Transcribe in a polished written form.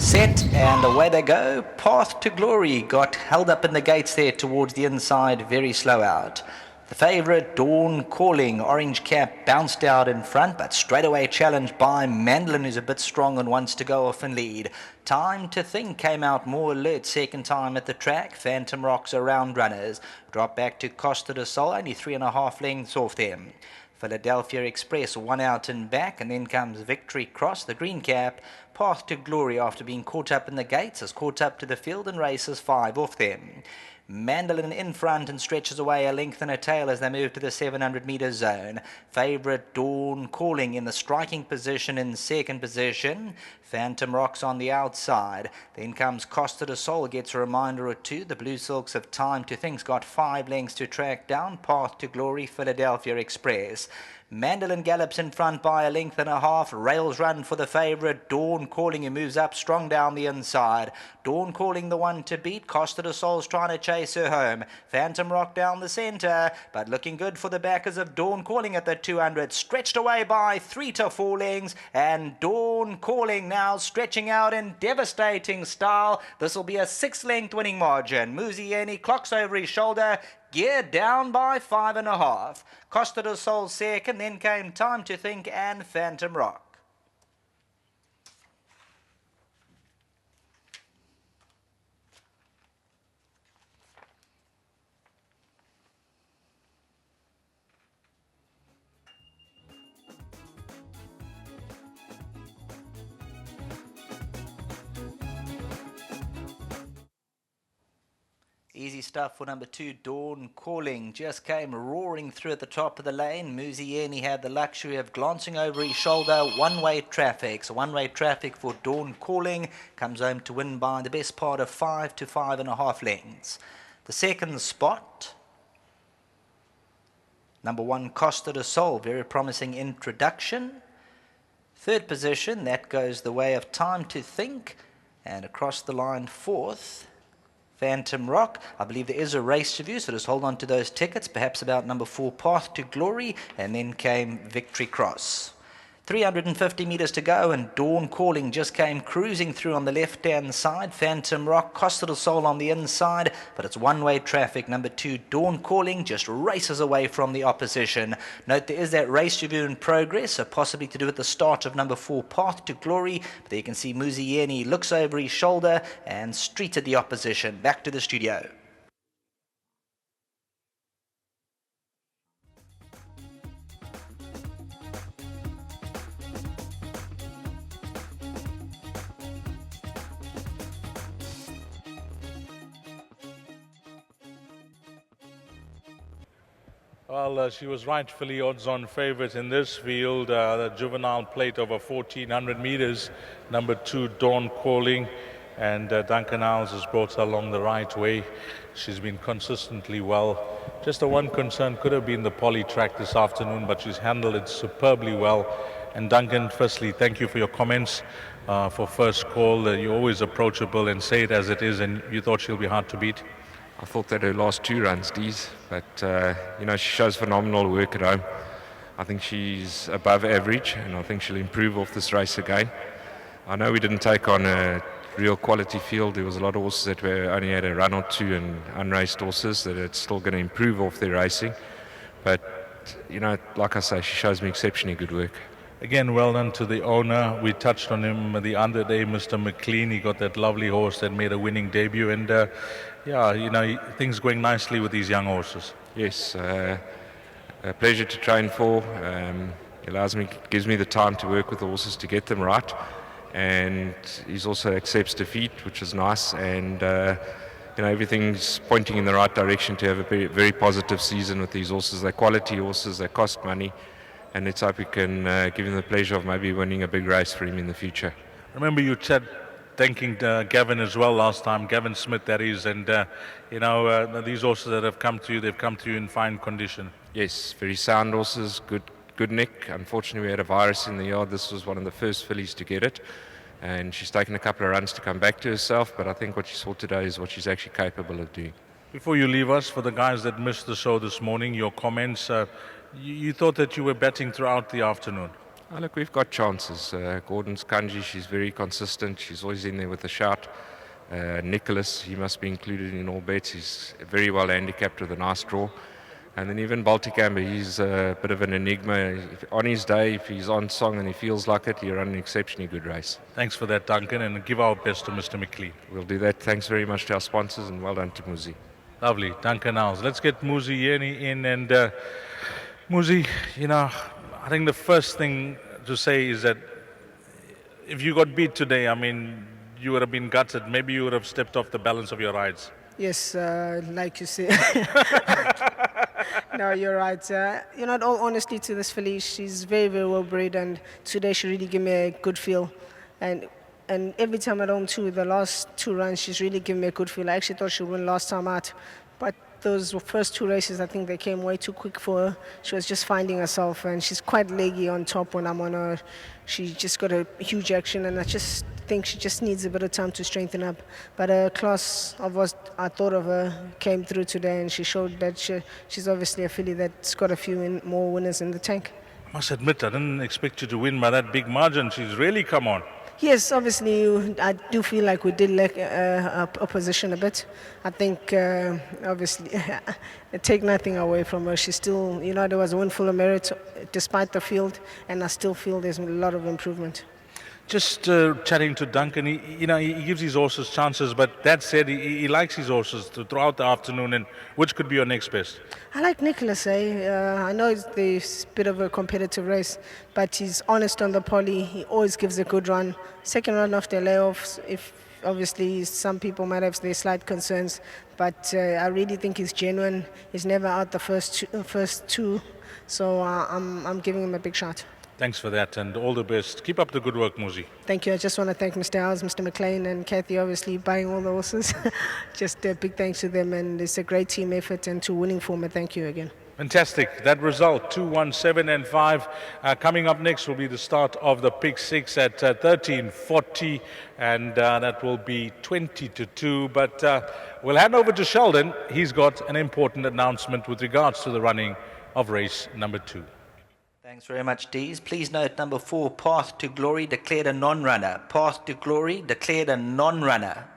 Set, and away they go. Path to Glory got held up in the gates there towards the inside, very slow out. The favourite, Dawn Calling, orange cap, bounced out in front, but straight away challenged by Mandolin, who's a bit strong and wants to go off and lead. Time to Think came out more alert second time at the track. Phantom Rock's around runners. Drop back to Costa del Sol, only 3.5 lengths off them. Philadelphia Express one out and back, and then comes Victory Cross, the green cap. Path to Glory, after being caught up in the gates, has caught up to the field and races 5 off them. Mandolin in front and stretches away a length and a tail as they move to the 700 metre zone. Favourite Dawn Calling in the striking position in second position. Phantom Rock's on the outside. Then comes Costa del Sol, gets a reminder or two. The Blue Silks have Time to Think's got 5 lengths to track down. Path to Glory, Philadelphia Express. Mandolin gallops in front by a length and a half. Rails run for the favourite Dawn Calling, who moves up strong down the inside. Dawn Calling the one to beat. Costa del Sol's trying to chase her home. Phantom Rock down the centre, but looking good for the backers of Dawn Calling at the 200. Stretched away by 3 to 4 lengths, and Dawn Calling now stretching out in devastating style. This will be a 6-length winning margin. Muzieni clocks over his shoulder, geared down by 5.5. Costa del Sol second, then came Time to Think and Phantom Rock. Easy stuff for number 2, Dawn Calling. Just came roaring through at the top of the lane. Muzieni had the luxury of glancing over his shoulder. One-way traffic. So one-way traffic for Dawn Calling. Comes home to win by the best part of 5 to 5.5 lengths. The second spot, number 1, Costa del Sol. Very promising introduction. Third position, that goes the way of Time to Think. And across the line, fourth, Phantom Rock. I believe there is a race review, so just hold on to those tickets. Perhaps about number 4, Path to Glory, and then came Victory Cross. 350 metres to go, and Dawn Calling just came cruising through on the left-hand side. Phantom Rock, Costa del Sol on the inside, but it's one-way traffic. Number 2, Dawn Calling, just races away from the opposition. Note there is that race review in progress, so possibly to do at the start of number 4, Path to Glory. But there you can see Muzieni looks over his shoulder and streeted the opposition. Back to the studio. Well, she was rightfully odds-on favourite in this field. The juvenile plate over 1,400 metres. Number 2, Dawn Calling. And Duncan Iles has brought her along the right way. She's been consistently well. Just the one concern could have been the poly track this afternoon, but she's handled it superbly well. And Duncan, firstly, thank you for your comments for first call. You're always approachable and say it as it is, and you thought she'll be hard to beat. I thought that her last 2 runs, Dees, but she shows phenomenal work at home. I think she's above average, and I think she'll improve off this race again. I know we didn't take on a real quality field. There was a lot of horses that only had a run or 2 and unraced horses that are still going to improve off their racing. But, like I say, she shows me exceptionally good work. Again, well done to the owner. We touched on him the other day, Mr. McLean. He got that lovely horse that made a winning debut. And, things going nicely with these young horses. Yes, a pleasure to train for. Gives me the time to work with the horses to get them right. And he also accepts defeat, which is nice. And, everything's pointing in the right direction to have a very, very positive season with these horses. They're quality horses, they cost money. And let's hope we can give him the pleasure of maybe winning a big race for him in the future. Remember you thanking Gavin as well last time, Gavin Smith that is, and these horses that have come to you, they've come to you in fine condition. Yes, very sound horses, good neck. Unfortunately we had a virus in the yard. This was one of the first fillies to get it, and she's taken a couple of runs to come back to herself, but I think what she saw today is what she's actually capable of doing. Before you leave us, for the guys that missed the show this morning, your comments, you thought that you were betting throughout the afternoon. Oh, look, we've got chances. Gordon's Kanji, she's very consistent. She's always in there with a shout. Nicholas, he must be included in all bets. He's very well handicapped with a nice draw. And then even Baltic Amber, he's a bit of an enigma. On his day, if he's on song and he feels like it, he runs an exceptionally good race. Thanks for that, Duncan, and give our best to Mr. McLean. We'll do that. Thanks very much to our sponsors, and well done to Muzi. Lovely, Duncan Niles. Let's get Muzi Yeni in. And Muzi, I think the first thing to say is that if you got beat today, you would have been gutted. Maybe you would have stepped off the balance of your rides. Yes, like you say. No, you're right. In all honesty to this filly, she's very, very well bred, and today she really gave me a good feel. And every time at home too, the last 2 runs, she's really given me a good feel. I actually thought she'd win last time out, but those first 2 races, I think they came way too quick for her. She was just finding herself, and she's quite leggy on top when I'm on her. She just got a huge action, and I just think she just needs a bit of time to strengthen up. But her class of what I thought of her came through today, and she showed that she's obviously a filly that's got a few more winners in the tank. I must admit, I didn't expect you to win by that big margin. She's really come on. Yes, obviously, I do feel like we did lack opposition a bit. I think, obviously, take nothing away from her. She's still, there was a win full of merit despite the field, and I still feel there's a lot of improvement. Just chatting to Duncan, he gives his horses chances, but that said, he likes his horses throughout the afternoon, and which could be your next best? I like Nicholas, I know it's a bit of a competitive race, but he's honest on the poly. He always gives a good run. Second run off the layoffs, if obviously some people might have their slight concerns, but I really think he's genuine. He's never out the first two, so I'm giving him a big shot. Thanks for that, and all the best. Keep up the good work, Muzi. Thank you. I just want to thank Mr. Howes, Mr. McLean, and Kathy, obviously, buying all the horses. Just a big thanks to them, and it's a great team effort and to winning form. Thank you again. Fantastic. That result, 2, 1, 7 and 5. Coming up next will be the start of the Pick 6 at 13:40, and that will be 20-2. But we'll hand over to Sheldon. He's got an important announcement with regards to the running of race number 2. Thanks very much, Dees. Please note number 4, Path to Glory, declared a non-runner. Path to Glory, declared a non-runner.